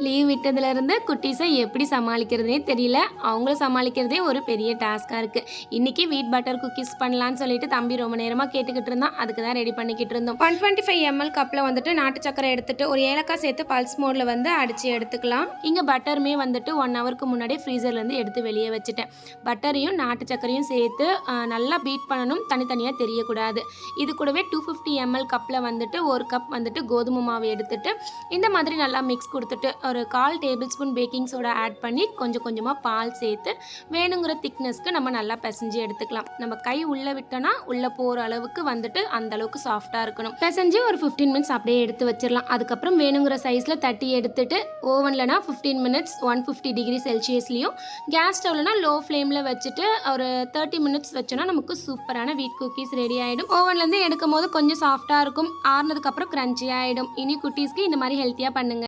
Leave விட்டதுலேருந்து குட்டீஸை எப்படி சமாளிக்கிறதுனே தெரியல. அவங்கள சமாளிக்கிறதே ஒரு பெரிய டாஸ்க்காக இருக்குது. இன்றைக்கி வீட் பட்டர் குக்கீஸ் பண்ணலான்னு சொல்லிட்டு தம்பி ரொம்ப நேரமாக கேட்டுக்கிட்டு இருந்தான். அதுக்கு தான் ரெடி பண்ணிக்கிட்டு இருந்தோம். 125 ml கப்பில் வந்துட்டு நாட்டு சக்கரை எடுத்துகிட்டு ஒரு ஏலக்காய் சேர்த்து பல்ஸ் மோடில் வந்து அடித்து எடுத்துக்கலாம். இங்கே பட்டருமே வந்துட்டு 1 ஹவருக்கு முன்னாடியே ஃப்ரீசர்லேருந்து எடுத்து வெளியே வச்சுட்டேன். பட்டரையும் நாட்டு சக்கரையும் சேர்த்து நல்லா பீட் பண்ணணும், தனித்தனியாக தெரியக்கூடாது. இது கூடவே 250 ml கப்பில் வந்துட்டு 1 கப் வந்துட்டு கோதுமை மாவு எடுத்துகிட்டு இந்த மாதிரி நல்லா மிக்ஸ் கொடுத்துட்டு ஒரு 1/4 tablespoon baking soda add பண்ணி கொஞ்சம் கொஞ்சமாக பால் சேர்த்து வேணுங்கிற திக்னஸ்க்கு நம்ம நல்லா பிசைஞ்சு எடுத்துக்கலாம். நம்ம கை உள்ளே விட்டோன்னா உள்ளே போகிற அளவுக்கு வந்துட்டு அந்தளவுக்கு சாஃப்டாக இருக்கணும். பிசைஞ்சு ஒரு 15 மினிட்ஸ் அப்படியே எடுத்து வச்சிடலாம். அதுக்கப்புறம் வேணுங்கிற சைஸில் தட்டி எடுத்துட்டு ஓவன்லனா 15 மினிட்ஸ் 150 டிகிரி செல்சியஸ்லேயும் கேஸ் ஸ்டவ்லனா லோ ஃப்ளேமில் வச்சுட்டு ஒரு 30 மினிட்ஸ் வச்சோன்னா நமக்கு சூப்பரான வீட் குக்கீஸ் ரெடி ஆகிடும். ஓவன்லேருந்து எடுக்கும் போது கொஞ்சம் சாஃப்டாக இருக்கும், ஆறுனதுக்கப்புறம் க்ரன்ச்சி ஆகிடும். இனி குட்டீஸ்க்கு இந்த மாதிரி ஹெல்த்தியாக பண்ணுங்கள்.